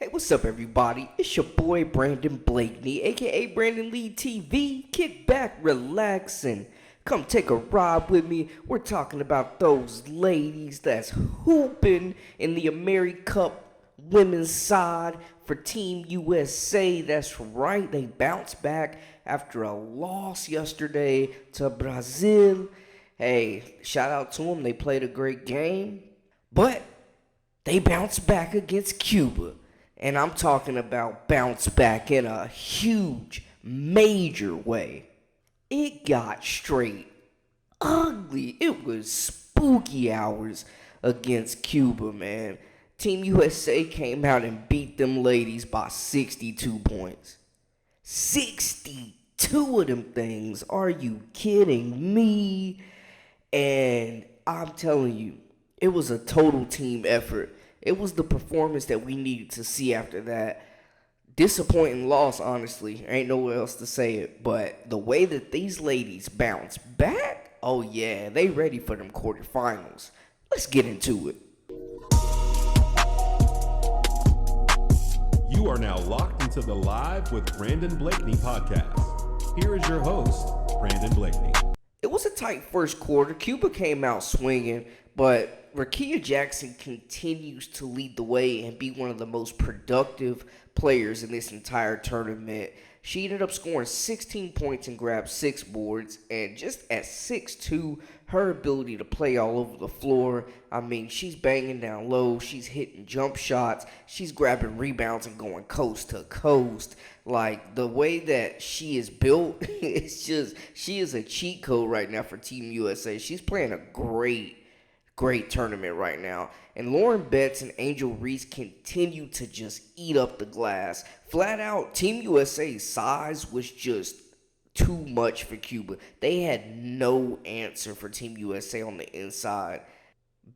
Hey, what's up, everybody? It's your boy Brandon Blakeney, aka Brandon Lee TV. Kick back, relax, and come take a ride with me. We're talking about those ladies that's hooping in the America Cup women's side for Team USA. That's right, they bounced back after a loss yesterday to Brazil. Hey, shout out to them. They played a great game, but they bounced back against Cuba. And I'm talking about bounce back in a huge, major way. It got straight ugly. It was spooky hours against Cuba, man. Team USA came out and beat them ladies by 62 points. 62 of them things. Are you kidding me? And I'm telling you, it was a total team effort. It was the performance that we needed to see after that. Disappointing loss, honestly. Ain't nowhere else to say it. But the way that these ladies bounce back, oh yeah, they ready for them quarterfinals. Let's get into it. You are now locked into the Live with Brandon Blakeney podcast. Here is your host, Brandon Blakeney. It was a tight first quarter. Cuba came out swinging, but Rakia Jackson continues to lead the way and be one of the most productive players in this entire tournament. She ended up scoring 16 points and grabbed 6 boards. And just at 6'2", her ability to play all over the floor, I mean, she's banging down low. She's hitting jump shots. She's grabbing rebounds and going coast to coast. Like, the way that she is built, it's just, she is a cheat code right now for Team USA. She's playing a great tournament right now. And Lauren Betts and Angel Reese continue to just eat up the glass. Flat out, Team USA's size was just too much for Cuba. They had no answer for Team USA on the inside.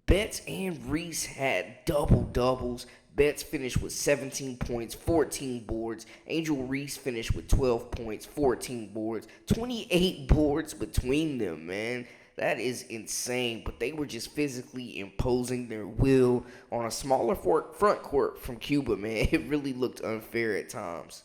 Betts and Reese had double-doubles. Betts finished with 17 points, 14 boards. Angel Reese finished with 12 points, 14 boards. 28 boards between them, man. That is insane, but they were just physically imposing their will on a smaller front court from Cuba, man. It really looked unfair at times.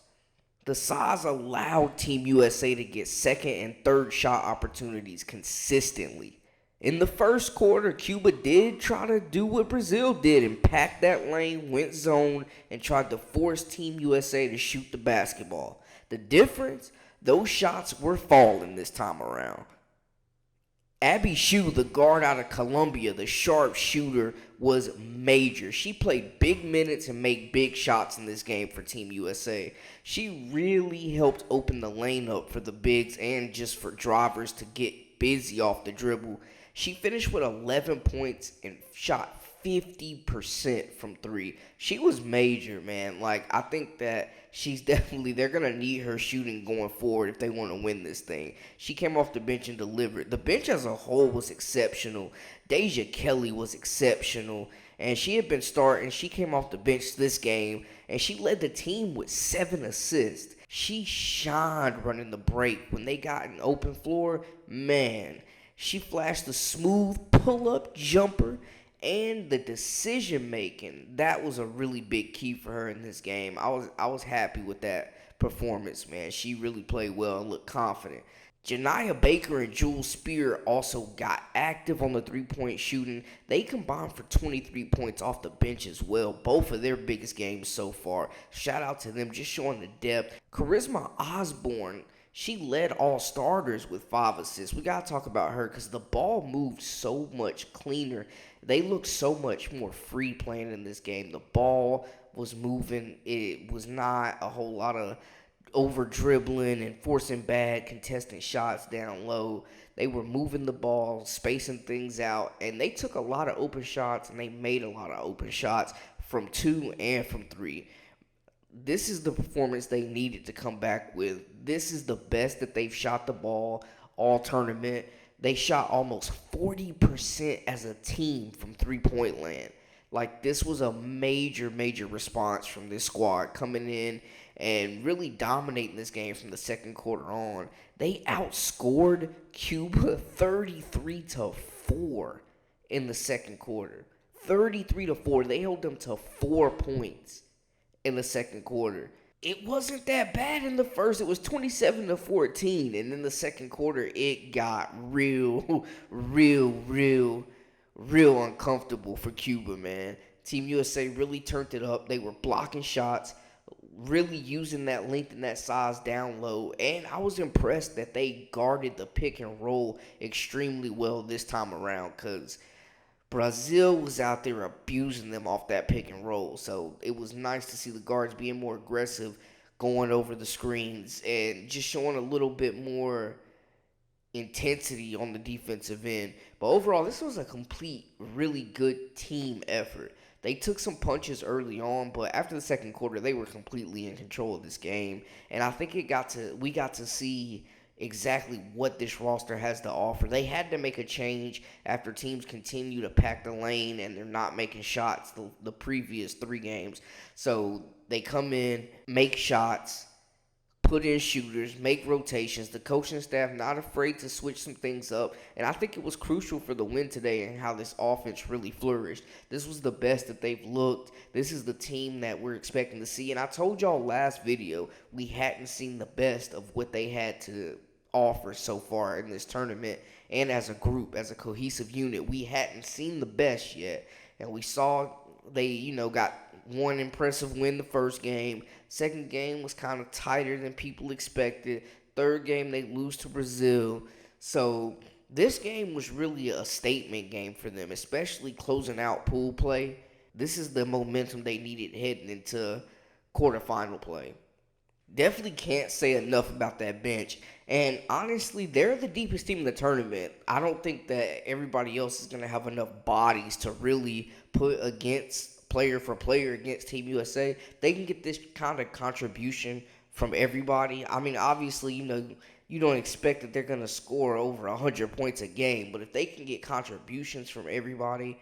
The size allowed Team USA to get second and third shot opportunities consistently. In the first quarter, Cuba did try to do what Brazil did and pack that lane, went zone, and tried to force Team USA to shoot the basketball. The difference, those shots were falling this time around. Abby Shue, the guard out of Colombia, the sharp shooter, was major. She played big minutes and made big shots in this game for Team USA. She really helped open the lane up for the bigs and just for drivers to get busy off the dribble. She finished with 11 points and shot 50% from 3. She was major, man. Like, I think that they're going to need her shooting going forward if they want to win this thing. She came off the bench and delivered. The bench as a whole was exceptional. Deja Kelly was exceptional. And she had been starting. She came off the bench this game, and she led the team with 7 assists. She shined running the break. When they got an open floor, man, she flashed the smooth pull-up jumper. And the decision making, that was a really big key for her in this game. I was happy with that performance, man. She really played well and looked confident. Janiyah Baker and Jewel Spear also got active on the three-point shooting. They combined for 23 points off the bench as well. Both of their biggest games so far. Shout out to them, just showing the depth. Charisma Osborne, she led all starters with 5 assists. We got to talk about her because the ball moved so much cleaner. They looked so much more free playing in this game. The ball was moving. It was not a whole lot of over dribbling and forcing bad contesting shots down low. They were moving the ball, spacing things out, and they took a lot of open shots, and they made a lot of open shots from 2 and from 3. This is the performance they needed to come back with. This is the best that they've shot the ball all tournament. They shot almost 40% as a team from three-point land. Like, this was a major, major response from this squad coming in and really dominating this game from the second quarter on. They outscored Cuba 33-4 in the second quarter. 33-4. They held them to 4 points. in the second quarter. It wasn't that bad in the first. It was 27-14, and in the second quarter, it got real uncomfortable for Cuba, man. Team USA really turned it up. They were blocking shots, really using that length and that size down low, and I was impressed that they guarded the pick and roll extremely well this time around because Brazil was out there abusing them off that pick and roll. So it was nice to see the guards being more aggressive, going over the screens, and just showing a little bit more intensity on the defensive end. But overall, this was a complete, really good team effort. They took some punches early on, but after the second quarter, they were completely in control of this game. And I think we got to see exactly what this roster has to offer. They had to make a change after teams continue to pack the lane and they're not making shots the previous 3 games. So they come in, make shots, put in shooters, make rotations. The coaching staff not afraid to switch some things up. And I think it was crucial for the win today and how this offense really flourished. This was the best that they've looked. This is the team that we're expecting to see. And I told y'all last video we hadn't seen the best of what they had to offer so far in this tournament. And as a group, as a cohesive unit, we hadn't seen the best yet. And we saw they, got one impressive win the first game. Second game was kind of tighter than people expected. Third game, they lose to Brazil. So this game was really a statement game for them, especially closing out pool play. This is the momentum they needed heading into quarterfinal play. Definitely can't say enough about that bench. And honestly, they're the deepest team in the tournament. I don't think that everybody else is going to have enough bodies to really put against player for player against Team USA. They can get this kind of contribution from everybody. I mean, obviously, you don't expect that they're going to score over 100 points a game. But if they can get contributions from everybody,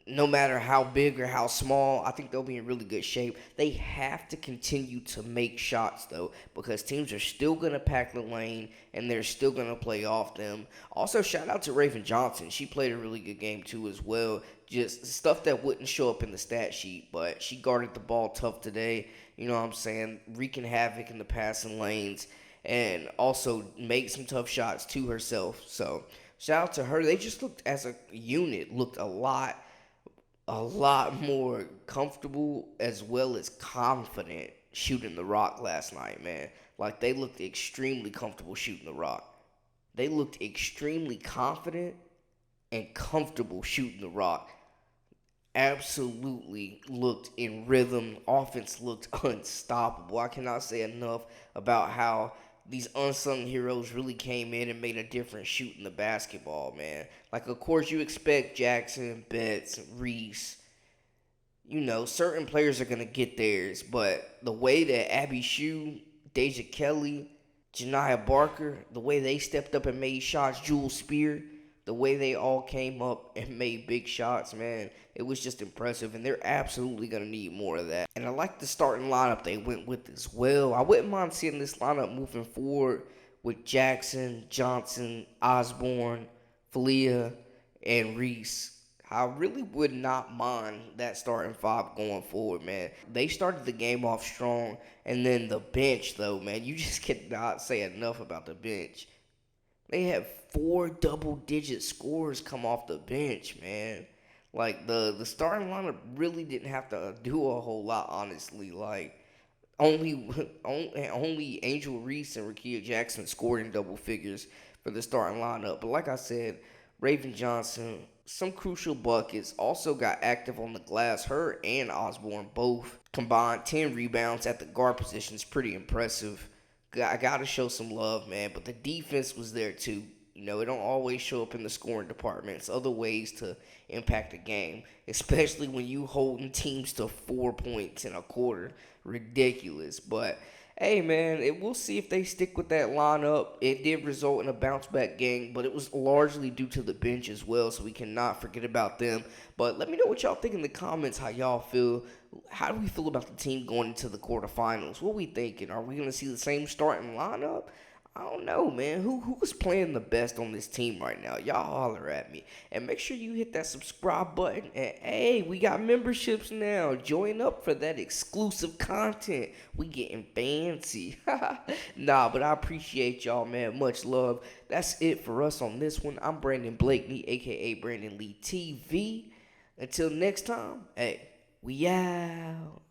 no matter how big or how small, I think they'll be in really good shape. They have to continue to make shots, though, because teams are still going to pack the lane, and they're still going to play off them. Also, shout out to Raven Johnson. She played a really good game, too, as well. Just stuff that wouldn't show up in the stat sheet, but she guarded the ball tough today. You know what I'm saying? Wreaking havoc in the passing lanes, and also made some tough shots to herself. So, shout out to her. They just looked, as a unit, looked a lot more comfortable as well as confident shooting the rock last night, man. Like, they looked extremely comfortable shooting the rock. They looked extremely confident and comfortable shooting the rock. Absolutely looked in rhythm. Offense looked unstoppable. I cannot say enough about how these unsung heroes really came in and made a difference shooting the basketball, man. Like, of course, you expect Jackson, Betts, Reese. Certain players are going to get theirs. But the way that Abby Shue, Deja Kelly, Janiah Barker, the way they stepped up and made shots, Jules Spear, the way they all came up and made big shots, man, it was just impressive, and they're absolutely going to need more of that. And I like the starting lineup they went with as well. I wouldn't mind seeing this lineup moving forward with Jackson, Johnson, Osborne, Falia, and Reese. I really would not mind that starting 5 going forward, man. They started the game off strong, and then the bench, though, man, you just cannot say enough about the bench. They had 4 double-digit scores come off the bench, man. Like, the starting lineup really didn't have to do a whole lot, honestly. Like, only Angel Reese and Rakia Jackson scored in double figures for the starting lineup. But like I said, Raven Johnson, some crucial buckets, also got active on the glass. Her and Osborne both combined 10 rebounds at the guard position. It's pretty impressive. I got to show some love, man. But the defense was there, too. It don't always show up in the scoring department. It's other ways to impact a game, especially when you holding teams to 4 points in a quarter. Ridiculous. But, hey, man, we'll see if they stick with that lineup. It did result in a bounce-back game, but it was largely due to the bench as well, so we cannot forget about them. But let me know what y'all think in the comments, how y'all feel. How do we feel about the team going into the quarterfinals? What we thinking? Are we going to see the same starting lineup? I don't know, man. Who's playing the best on this team right now? Y'all holler at me. And make sure you hit that subscribe button. And hey, we got memberships now. Join up for that exclusive content. We getting fancy. Nah, but I appreciate y'all, man. Much love. That's it for us on this one. I'm Brandon Blakeney, aka Brandon Lee TV. Until next time, hey, we out.